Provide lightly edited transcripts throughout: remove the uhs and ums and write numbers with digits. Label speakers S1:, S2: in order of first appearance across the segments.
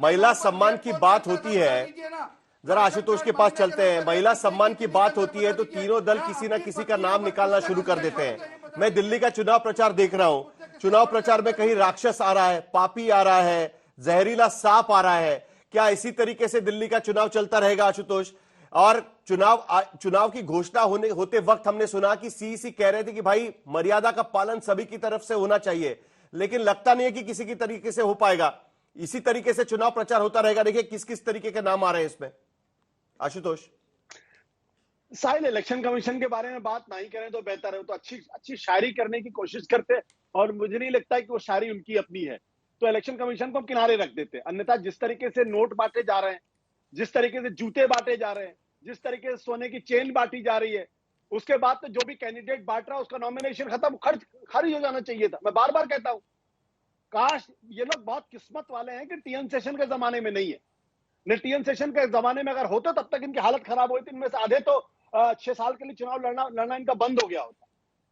S1: महिला सम्मान की बात होती है, जरा आशुतोष के पास चलते हैं। महिला सम्मान की बात होती है तो तीनों दल किसी ना किसी का नाम निकालना शुरू कर देते हैं। मैं दिल्ली का चुनाव प्रचार देख रहा हूं, चुनाव प्रचार में कहीं राक्षस आ रहा है, पापी आ रहा है, जहरीला सांप आ रहा है। क्या इसी तरीके से दिल्ली का चुनाव चलता रहेगा आशुतोष? और चुनाव की घोषणा होते वक्त हमने सुना कि सीईसी कह रहे थे कि भाई मर्यादा का पालन सभी की तरफ से होना चाहिए, लेकिन लगता नहीं है कि किसी की तरीके से हो पाएगा। इसी तरीके से चुनाव प्रचार होता रहेगा। देखिए किस किस तरीके के नाम आ रहे हैं इसमें आशुतोष।
S2: साहिल, इलेक्शन कमीशन के बारे में बात नहीं करें तो बेहतर है। तो अच्छी शायरी करने की कोशिश करते हैं और मुझे नहीं लगता है कि वो शायरी उनकी अपनी है, तो इलेक्शन कमीशन को हम किनारे रख देते हैं। अन्यथा जिस तरीके से नोट बांटे जा रहे हैं, जिस तरीके से जूते बांटे जा रहे हैं, जिस तरीके से सोने की चेन बांटी जा रही है, उसके बाद तो जो भी कैंडिडेट बांट रहा है उसका नॉमिनेशन खत्म, खारिज हो जाना चाहिए था। मैं बार बार कहता हूं, काश ये लोग बहुत किस्मत वाले हैं कि टीएन सेशन के जमाने में नहीं है। नहीं, टीएन सेशन के जमाने में अगर होता तब तक इनकी हालत खराब हुई थी। इनमें से आधे तो 6 साल के लिए चुनाव लड़ना इनका बंद हो गया होता।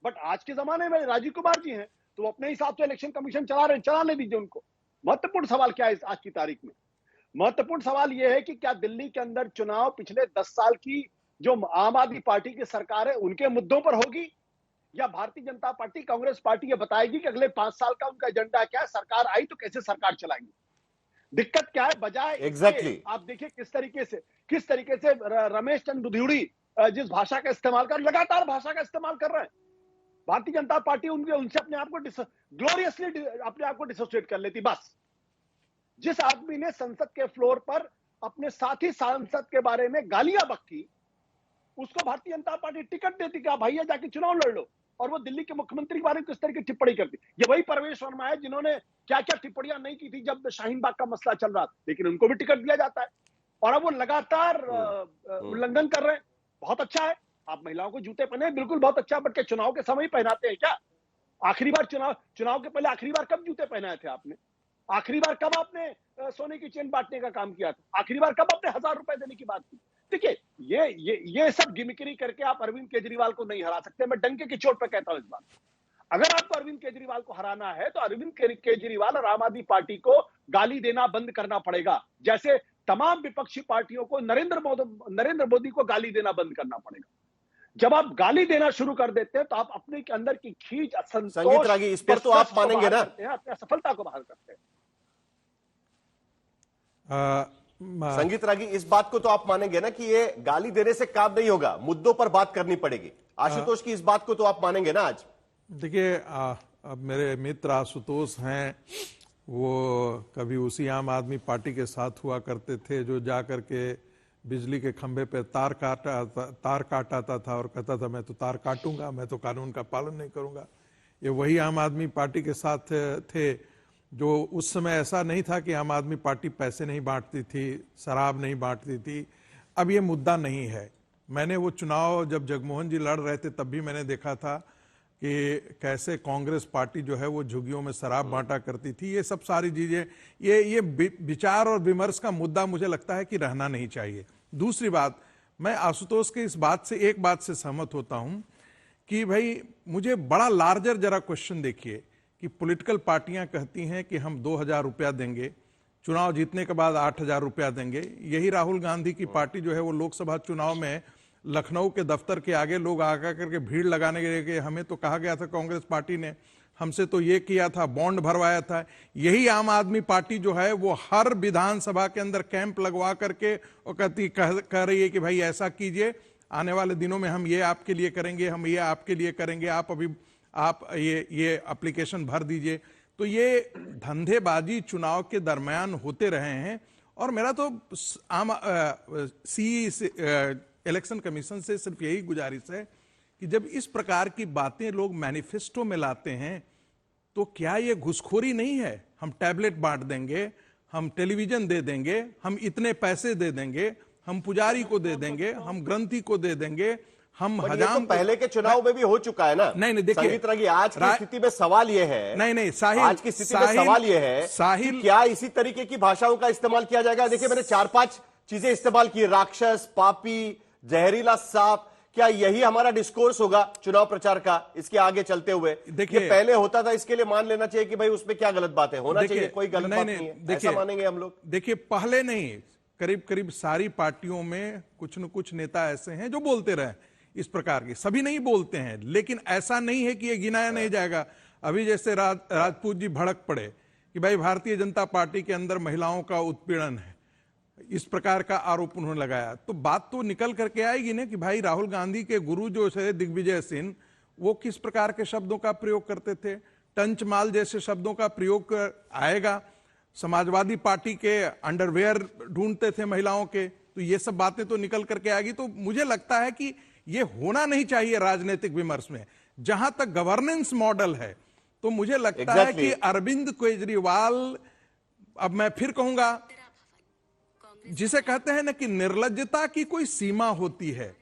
S2: बट आज के जमाने में राजीव कुमार जी हैं तो वो अपने हिसाब से इलेक्शन कमीशन चला रहे हैं, चलाने दीजिए उनको। महत्वपूर्ण सवाल क्या है आज की तारीख में? महत्वपूर्ण सवाल यह है कि क्या दिल्ली के अंदर चुनाव पिछले 10 साल की जो आम आदमी पार्टी की सरकार है उनके मुद्दों पर होगी, या भारतीय जनता पार्टी कांग्रेस पार्टी ये बताएगी कि अगले 5 साल का उनका एजेंडा क्या है, सरकार आई तो कैसे सरकार चलाएंगे। दिक्कत क्या है? बजाय
S1: एग्जैक्टली
S2: आप देखिए किस तरीके से रमेश चंद्र दुधिउड़ी जिस भाषा का इस्तेमाल कर, लगातार भाषा का इस्तेमाल कर रहे हैं। भारतीय जनता पार्टी उनसे अपने आप को ग्लोरियसली अपने आप को डिसोसिएट कर लेती। बस जिस आदमी ने संसद के फ्लोर पर अपने साथी सांसद के बारे में गालियां बकी, उसको भारतीय जनता पार्टी टिकट देती कि भैया जाके चुनाव लड़ लो, और वो दिल्ली के मुख्यमंत्री के बारे में किस तरह की टिप्पणी करती। ये वही परवेश वर्मा है जिन्होंने क्या क्या टिप्पणियां नहीं की थी जब शाहीन बाग का मसला चल रहा था, लेकिन उनको भी टिकट दिया जाता है और अब वो लगातार उल्लंघन कर रहे हैं। बहुत अच्छा है, आप महिलाओं को जूते पहने, बिल्कुल बहुत अच्छा, बट क्या चुनाव के समय पहनाते हैं क्या? आखिरी बार चुनाव के पहले आखिरी बार कब जूते पहनाए थे आपने? आखिरी बार कब आपने सोने की चेन बांटने का काम किया था? आखिरी बार कब आपने 1000 रुपए देने की बात की? देखिए ये सब गिमिक्री करके आप अरविंद केजरीवाल को नहीं हरा सकते। मैं डंके की चोट पर कहता हूं इस बात। अगर आपको अरविंद केजरीवाल को हराना है तो अरविंद केजरीवाल और आम आदमी पार्टी को गाली देना बंद करना पड़ेगा, जैसे तमाम विपक्षी पार्टियों को नरेंद्र मोदी को गाली देना बंद करना पड़ेगा। जब आप गाली देना शुरू कर देते हैं तो आप अपने के अंदर की खींच, असंतोष,
S1: संगीत रागी, इस पर तो आप मानेंगे ना,
S2: अपनी असफलता को बाहर करते हैं।
S1: संगीत रागी, इस बात को तो आप मानेंगे ना कि ये गाली देने से काम नहीं होगा, मुद्दों पर बात करनी पड़ेगी। आशुतोष की इस बात को तो आप मानेंगे ना आज?
S3: देखिए, अब मेरे मित्र आशुतोष हैं, वो कभी उसी आम आदमी पार्टी के साथ हुआ करते थे जो जा करके बिजली के खंभे पे तार काटाता था और कहता था मैं तो तार काटूंगा, मैं तो कानून का पालन नहीं करूंगा। ये वही आम आदमी पार्टी के साथ थे जो उस समय ऐसा नहीं था कि आम आदमी पार्टी पैसे नहीं बांटती थी, शराब नहीं बांटती थी। अब ये मुद्दा नहीं है। मैंने वो चुनाव जब जगमोहन जी लड़ रहे थे तब भी मैंने देखा था कि कैसे कांग्रेस पार्टी जो है वो झुग्गियों में शराब बांटा करती थी। ये सब सारी चीजें, ये विचार और विमर्श का मुद्दा मुझे लगता है कि रहना नहीं चाहिए। दूसरी बात, मैं आशुतोष के इस बात से एक बात से सहमत होता हूं कि भाई मुझे बड़ा लार्जर जरा क्वेश्चन देखिए कि पॉलिटिकल पार्टियां कहती हैं कि हम 2000 रुपया देंगे, चुनाव जीतने के बाद 8000 रुपया देंगे। यही राहुल गांधी की पार्टी जो है वो लोकसभा चुनाव में लखनऊ के दफ्तर के आगे लोग आकर करके भीड़ लगाने के लिए, हमें तो कहा गया था कांग्रेस पार्टी ने हमसे तो ये किया था, बॉन्ड भरवाया था। यही आम आदमी पार्टी जो है वो हर विधानसभा के अंदर कैंप लगवा करके और कह रही है कि भाई ऐसा कीजिए, आने वाले दिनों में हम ये आपके लिए करेंगे, हम ये आपके लिए करेंगे, आप ये एप्लीकेशन भर दीजिए। तो ये धंधेबाजी चुनाव के दरमियान होते रहे हैं। और मेरा तो इलेक्शन कमीशन से सिर्फ यही गुजारिश है कि जब इस प्रकार की बातें लोग मैनिफेस्टो में लाते हैं तो क्या ये घुसखोरी नहीं है? हम टैबलेट बांट देंगे, हम टेलीविजन दे देंगे, हम इतने पैसे दे देंगे, हम पुजारी को दे देंगे, हम ग्रंथी को दे देंगे, हम हजाम।
S1: तो पहले के चुनाव में भी हो चुका है ना।
S3: नहीं देखिए,
S1: संगीत रागी, आज की स्थिति में सवाल यह है,
S3: नहीं साहिल,
S1: आज की स्थिति में सवाल यह है साहिल, क्या इसी तरीके की भाषाओं का इस्तेमाल किया जाएगा? देखिए मैंने 4-5 चीजें इस्तेमाल की, राक्षस, पापी, जहरीला सांप। क्या यही हमारा डिस्कोर्स होगा चुनाव प्रचार का इसके आगे चलते हुए?
S3: देखिए,
S1: ये पहले होता था, इसके लिए मान लेना चाहिए कि भाई उसमें क्या गलत बात है, होना
S3: देखिए,
S1: चाहिए, कोई गलत बात नहीं है, ऐसा मानेंगे हम लोग?
S3: देखिए, पहले नहीं, करीब करीब सारी पार्टियों में कुछ न कुछ नेता ऐसे हैं जो बोलते रहे इस प्रकार के, सभी नहीं बोलते हैं, लेकिन ऐसा नहीं है कि ये गिनाया नहीं जाएगा। अभी जैसे राजपूत जी भड़क पड़े कि भाई भारतीय जनता पार्टी के अंदर महिलाओं का उत्पीड़न है, इस प्रकार का आरोप उन्होंने लगाया, तो बात तो निकल करके आएगी ना कि भाई राहुल गांधी के गुरु जो है दिग्विजय सिंह, वो किस प्रकार के शब्दों का प्रयोग करते थे, टंच माल जैसे शब्दों का प्रयोग आएगा। समाजवादी पार्टी के अंडरवेयर ढूंढते थे महिलाओं के, तो ये सब बातें तो निकल करके आएगी। तो मुझे लगता है कि ये होना नहीं चाहिए राजनीतिक विमर्श में। जहां तक गवर्नेंस मॉडल है, तो मुझे लगता है कि अरविंद केजरीवाल, अब मैं फिर कहूंगा, जिसे कहते हैं ना कि निर्लज्जता की कोई सीमा होती है।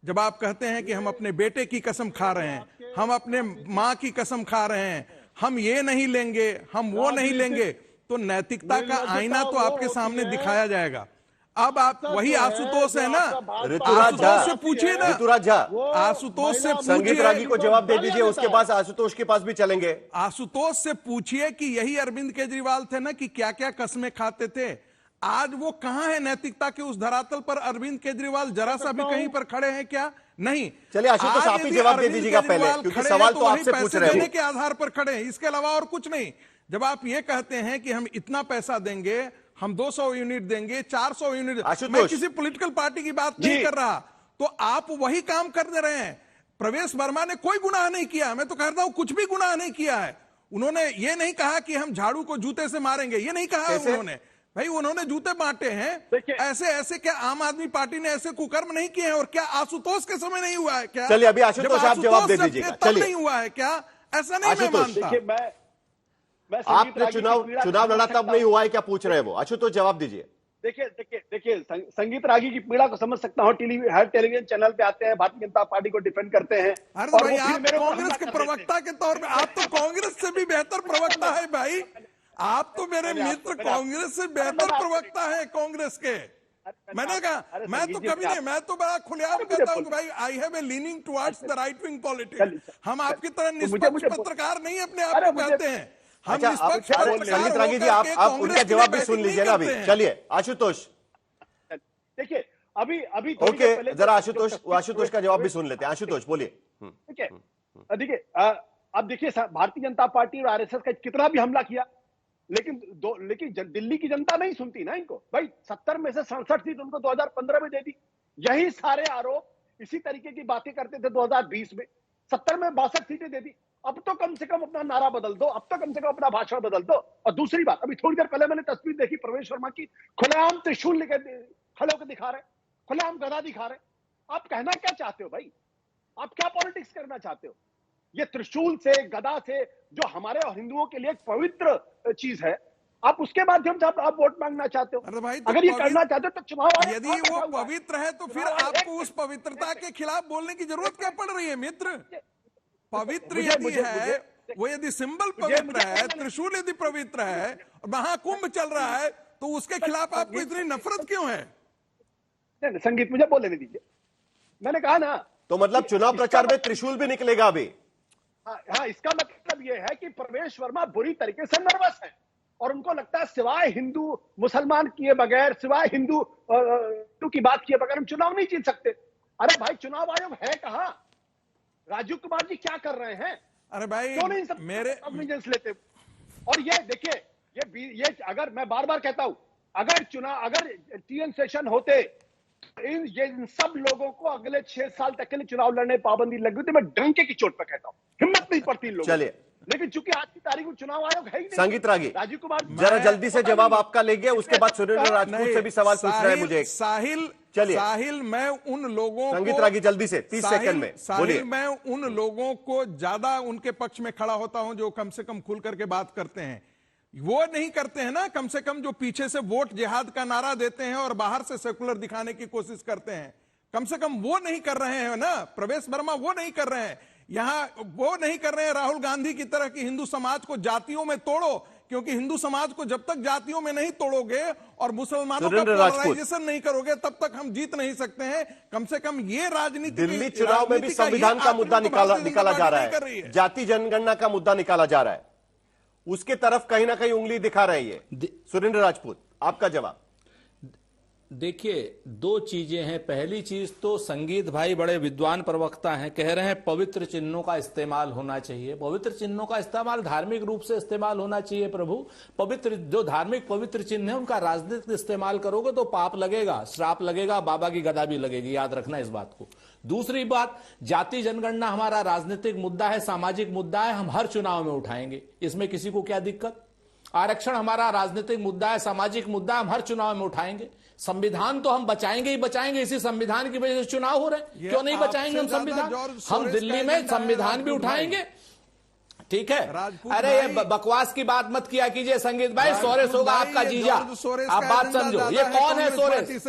S3: जब आप कहते हैं कि हम अपने बेटे की कसम खा रहे हैं, हम अपने मां की कसम खा रहे हैं, हम ये नहीं लेंगे, हम वो नहीं लेंगे, तो नैतिकता का आईना तो आपके सामने दिखाया जाएगा। अब आप वही आशुतोष है ना, आशुतोष से पूछिए ना,
S1: ऋतुराज झा,
S3: आशुतोष से
S1: संगीत रागी को जवाब दे दीजिए, उसके बाद आशुतोष के पास भी चलेंगे।
S3: आशुतोष से पूछिए कि यही अरविंद केजरीवाल थे ना कि क्या क्या कस्में खाते थे। आज वो कहां है नैतिकता के उस धरातल पर? अरविंद केजरीवाल जरा सा भी कहीं पर खड़े हैं क्या? नहीं।
S1: चलिए आशुतोष, आप ही जवाब दे दीजिएगा पहले, क्योंकि सवाल तो आपसे पूछ रहे हैं,
S3: के आधार पर खड़े हैं, इसके अलावा और कुछ नहीं। जब आप ये कहते हैं कि हम इतना पैसा देंगे, हम 200 यूनिट देंगे, 400 यूनिट, मैं किसी पॉलिटिकल पार्टी की बात नहीं कर रहा, तो आप वही काम कर दे रहे हैं। प्रवेश वर्मा ने कोई गुनाह नहीं किया, मैं तो कहता हूं कुछ भी गुनाह नहीं किया है। उन्होंने ये नहीं कहा कि हम झाड़ू को जूते से मारेंगे, ये नहीं कहा है उन्होंने। भाई उन्होंने जूते बांटे हैं, ऐसे ऐसे क्या आम आदमी पार्टी ने ऐसे कुकर्म नहीं किए हैं? और क्या आशुतोष के समय नहीं हुआ है क्या?
S1: चलिए अभी आशुतोष आप जवाब दे दीजिएगा।
S3: चलिए, नहीं हुआ है क्या? ऐसा नहीं मैं मानता।
S1: आपने चुनाव लड़ा तब नहीं हुआ है क्या, पूछ रहे हैं वो? आशुतोष जवाब दीजिए।
S2: देखिए संगीत रागी की पीड़ा को समझ सकता हूँ। हर टेलीविजन चैनल पे आते हैं, भारतीय जनता पार्टी को डिफेंड करते हैं।
S3: अरे तो भाई आप कांग्रेस के प्रवक्ता के तौर पे, आप तो कांग्रेस से भी बेहतर प्रवक्ता है भाई, आप तो मेरे मित्र कांग्रेस से बेहतर प्रवक्ता है कांग्रेस के। मैंने कहा, मैं तो कभी नहीं, मैं तो बड़ा खुलेआम कहता हूं कि भाई I have a leaning towards the right wing politics. हम आपकी तरह निष्पक्ष पत्रकार नहीं अपने आप को कहते हैं, हम निष्पक्ष पत्रकार।
S1: संगीत रागी जी, आप उनका जवाब भी सुन लीजिए ना अभी। चलिए आशुतोष,
S2: देखिए अभी
S1: ओके, जरा आशुतोष का जवाब भी सुन लेते हैं। आशुतोष बोलिए।
S2: ठीक है, देखिए अब देखिए भारतीय जनता पार्टी और आरएसएस का कितना भी हमला किया, लेकिन दिल्ली की जनता नहीं सुनती ना इनको। भाई 70 में से 67 सीट उनको 2015 में दे दी। यही सारे आरोप इसी तरीके की बातें करते थे 2020 में, 70 में 62 सीटें दे दी। अब तो कम से कम अपना नारा बदल दो, अब तो कम से कम अपना भाषण बदल दो। और दूसरी बात, अभी थोड़ी देर पहले मैंने तस्वीर देखी प्रवेश वर्मा की, खुलेआम त्रिशूल लेकर खड़े होकर दिखा रहे, खुलेआम गदा दिखा रहे। आप कहना क्या चाहते हो भाई? आप क्या पॉलिटिक्स करना चाहते हो? ये त्रिशूल से, गदा से, जो हमारे और हिंदुओं के लिए एक पवित्र चीज है, आप उसके माध्यम से आप वोट मांगना चाहते हो?
S3: अरे भाई,
S2: अगर ये करना चाहते हो तो चुनाव,
S3: यदि वो पवित्र है तो फिर आपको उस पवित्रता के खिलाफ बोलने की जरूरत क्या पड़ रही है मित्र? पवित्र यदि है, वो यदि सिंबल पवित्र है, त्रिशूल यदि पवित्र है, और महाकुंभ चल रहा है, तो उसके खिलाफ आपको इतनी नफरत क्यों है?
S2: संगीत, मुझे बोलने दीजिए। मैंने कहा ना,
S1: तो मतलब चुनाव प्रचार में त्रिशूल भी निकलेगा अभी?
S2: हाँ, इसका मतलब यह है कि प्रवेश वर्मा बुरी तरीके से नर्वस है और उनको लगता है सिवाय हिंदू मुसलमान किए बगैर, सिवाय हिंदू की बात किए बगैर हम चुनाव नहीं जीत सकते। अरे भाई, चुनाव आयोग है कहां? राजीव कुमार जी क्या कर रहे हैं?
S3: अरे भाई,
S2: क्यों नहीं सब
S3: मेरे
S2: कॉग्निजेंस लेते? और ये देखिए, ये अगर मैं बार बार कहता हूं, अगर टीएन सेशन होते, इन सब लोगों को अगले 6 साल तक के लिए चुनाव लड़ने पाबंदी लगी थी। मैं डंके की चोट पर कहता हूं, हिम्मत नहीं पड़ती इन लोगों।
S1: चलिए,
S2: लेकिन चूंकि आज की तारीख में चुनाव आयोग है ही नहीं।
S1: संगीत रागी,
S2: राजीव कुमार
S1: जरा जल्दी से जवाब आपका लेंगे, उसके बाद सुरेंद्र राजपूत से भी सवाल पूछ रहे हैं मुझे।
S3: साहिल, मैं उन लोगों को,
S1: संगीत रागी जल्दी से 30 सेकंड में बोलिए।
S3: मैं उन लोगों को ज्यादा उनके पक्ष में खड़ा होता हूं जो कम से कम खुल करके बात करते हैं। वो नहीं करते हैं ना, कम से कम जो पीछे से वोट जिहाद का नारा देते हैं और बाहर से सेकुलर दिखाने की कोशिश करते हैं, कम से कम वो नहीं कर रहे हैं ना। प्रवेश वर्मा वो नहीं कर रहे हैं, यहां वो नहीं कर रहे हैं राहुल गांधी की तरह कि हिंदू समाज को जातियों में तोड़ो, क्योंकि हिंदू समाज को जब तक जातियों में नहीं तोड़ोगे और मुसलमानों का
S1: सुरेंद्र राजपूत।
S3: पोलराइजेशन नहीं करोगे तब तक हम जीत नहीं सकते हैं। कम से कम ये राजनीति,
S1: दिल्ली चुनाव में भी संविधान का मुद्दा निकाला जा रहा है, जाति जनगणना का मुद्दा निकाला जा रहा है, उसके तरफ कहीं ना कहीं उंगली दिखा रही है। सुरेंद्र राजपूत, आपका जवाब।
S4: देखिए, दो चीजें हैं। पहली चीज तो संगीत भाई बड़े विद्वान प्रवक्ता हैं, कह रहे हैं पवित्र चिन्हों का इस्तेमाल होना चाहिए। पवित्र चिन्हों का इस्तेमाल धार्मिक रूप से इस्तेमाल होना चाहिए। प्रभु, पवित्र जो धार्मिक पवित्र चिन्ह है उनका राजनीतिक इस्तेमाल करोगे तो पाप लगेगा, श्राप लगेगा, बाबा की गदा भी लगेगी, याद रखना इस बात को। दूसरी बात, जाति जनगणना हमारा राजनीतिक मुद्दा है, सामाजिक मुद्दा है, हम हर चुनाव में उठाएंगे, इसमें किसी को क्या दिक्कत। आरक्षण हमारा राजनीतिक मुद्दा है, सामाजिक मुद्दा है, हम हर चुनाव में उठाएंगे। संविधान तो हम बचाएंगे ही बचाएंगे, इसी संविधान की वजह से चुनाव हो रहे हैं, क्यों नहीं बचाएंगे हम संविधान। हम दिल्ली में संविधान भी उठाएंगे, ठीक है। अरे ये बकवास की बात मत किया कीजिए संगीत भाई। सोरेस होगा आपका जीजा, आप बात समझो। ये कौन है सोरेस?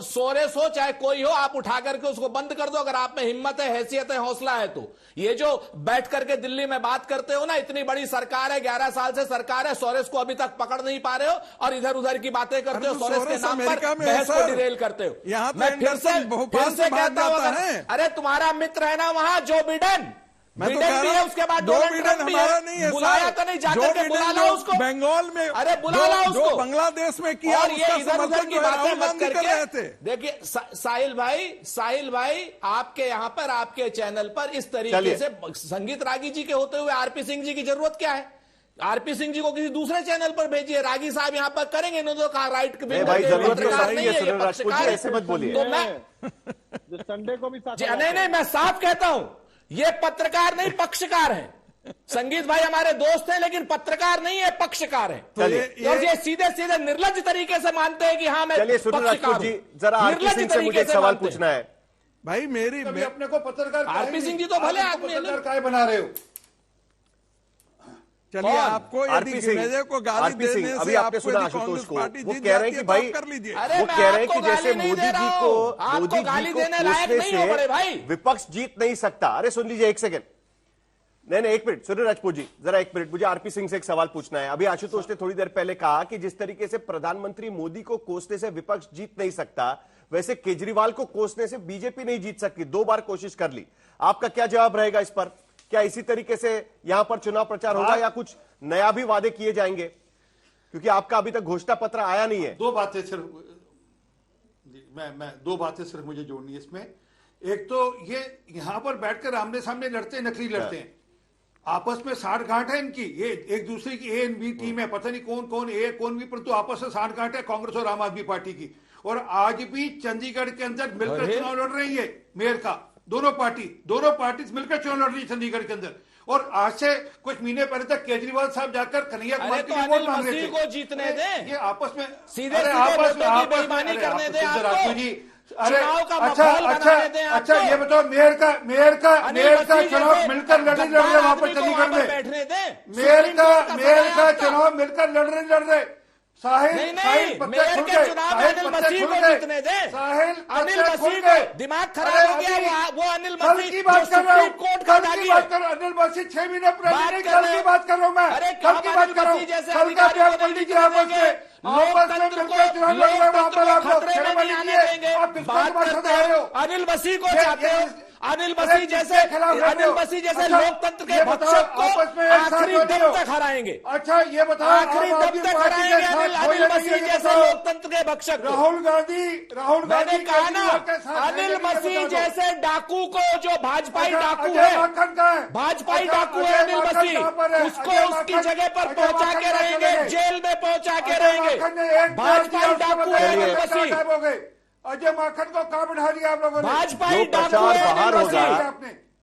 S4: सोरेस हो चाहे कोई हो, आप उठा करके उसको बंद कर दो अगर आप में हिम्मत है, हैसियत है, हौसला है तो। ये जो बैठ करके दिल्ली में बात करते हो ना, इतनी बड़ी सरकार है, 11 साल से सरकार है, सोरेस को अभी तक पकड़ नहीं पा रहे हो और इधर उधर की बातें करते हो, सोरेस के नाम पर बहस को डिरेल करते हो। मैं फिर से कहता हूं, अरे तुम्हारा मित्र है ना वहां जो बिडेन,
S3: मैं तो कह रहा हूं,
S4: उसके बाद
S3: जो बिडेन हमारा नहीं है,
S4: बुलाया तो नहीं, जाकर के बुला ला उसको
S3: बंगाल में।
S4: अरे बुला ला उसको,
S3: जो बांग्लादेश में किया,
S4: और ये इधर उधर की बातें मत करके।
S3: थे।
S4: देखिए साहिल भाई, आपके यहाँ पर, आपके चैनल पर इस तरीके से संगीत रागी जी के होते हुए आरपी सिंह जी की जरूरत क्या है? आरपी सिंह जी को किसी दूसरे चैनल पर भेजिए, रागी साहब यहाँ पर करेंगे। इन्होंने तो कहा राइट
S1: भाई जरूरत नहीं है, ऐसे मत बोलिए।
S4: तो मैं
S2: संडे को भी
S4: नहीं, मैं साफ कहता हूं, ये पत्रकार नहीं पक्षकार हैं। संगीत भाई हमारे दोस्त हैं लेकिन पत्रकार नहीं है, पक्षकार हैं। और ये सीधे सीधे निर्लज तरीके से मानते हैं कि हाँ मैं पक्षकार हूं।
S1: जरा आरपी सिंह से मुझे एक सवाल पूछना है
S3: भाई। मेरी
S5: अपने को पत्रकार,
S4: आरपी सिंह जी तो भले आदमी है,
S5: काय बना रहे हो?
S3: चलिए, आपको यदि गिरिजा को गाली देने से,
S1: अभी आपने सुना आशुतोष को, वो कह रहे हैं कि भाई,
S3: कर लीजिए।
S1: वो कह रहे हैं कि जैसे मोदी जी को कोसने से विपक्ष जीत नहीं सकता। अरे सुन लीजिए एक सेकंड, नहीं एक मिनट, सुरेंद्र राजपूत जी जरा एक मिनट, मुझे आरपी सिंह से एक सवाल पूछना है। अभी आशुतोष ने थोड़ी देर पहले कहा कि जिस तरीके से प्रधानमंत्री मोदी को कोसने से विपक्ष जीत नहीं सकता, वैसे केजरीवाल को कोसने से बीजेपी नहीं जीत सकती, 2 बार कोशिश कर ली। आपका क्या जवाब रहेगा इस पर? क्या इसी तरीके से यहां पर चुनाव प्रचार होगा या कुछ नया भी वादे किए जाएंगे? क्योंकि आपका अभी तक घोषणा पत्र आया नहीं है।
S5: दो बातें सिर्फ मैं 2 बातें सिर्फ मुझे जोड़नी है इसमें। एक तो ये यहां पर बैठकर आमने सामने लड़ते, नकली लड़ते हैं, आपस में साठ गांठ है इनकी। ये एक दूसरे की ए एंड बी टीम है, पता नहीं कौन कौन ए कौन बी, परंतु आपस में साठ गांठ है कांग्रेस और आम आदमी पार्टी की। और आज भी चंडीगढ़ के अंदर मिलकर चुनाव लड़ रही है मेयर का। दोनों पार्टी मिलकर चुनाव लड़ रही है चंडीगढ़ के अंदर। और आज से कुछ महीने पहले तक केजरीवाल साहब जाकर कन्हैया कुमार के लिए वोट मांग रहे थे।
S4: को जीतने दें,
S5: ये आपस में
S4: सीधे बेईमानी करने दें आपको
S5: जी।
S4: अरे
S5: अच्छा ये बताओ, मेयर का चुनाव मिलकर लड़ रहे वहां पर चंडीगढ़ में
S4: बैठने दें।
S5: मेयर का चुनाव मिलकर लड़ रहे साहिल
S4: मेयर के चुनाव में अनिल मसीह को जीतने दे। अनिल मसीह को दिमाग खराब हो गया, वो अनिल मसीह
S5: की बात कर रहा हूँ,
S4: अनिल
S5: मसीह 6 महीने पहले कल की बात कर रहा हूँ मैं, कल की बात कर रहा हूँ। कल का प्यार कर लीजिए आपस में, लोकतंत्र को चुनाव लड़ रहे वहां पर आप लोग शर्म लीजिए। आप किसका दिमाग सजा रहे हो?
S4: अनिल मसीह को चाहते हो, अनिल मसीह जैसे लोकतंत्र के भक्षक को आखिरी दम तक हराएंगे।
S5: अच्छा ये बताओ,
S4: आखिरी दम तक हराएंगे अनिल मसीह जैसे लोकतंत्र के भक्षक।
S5: राहुल गांधी
S4: मैंने कहा ना, अनिल मसीह जैसे डाकू को, जो भाजपाई डाकू है, भाजपाई डाकू है अनिल मसीह, उसको उसकी जगह पर पहुंचा के रहेंगे, जेल में पहुंचा के रहेंगे। भाजपाई डाकू है अनिल मसीह।
S5: अजय माखन को कहां बिठा दिया आप लोगों ने?
S4: भाजपाई डाकू है अनिल मसीह।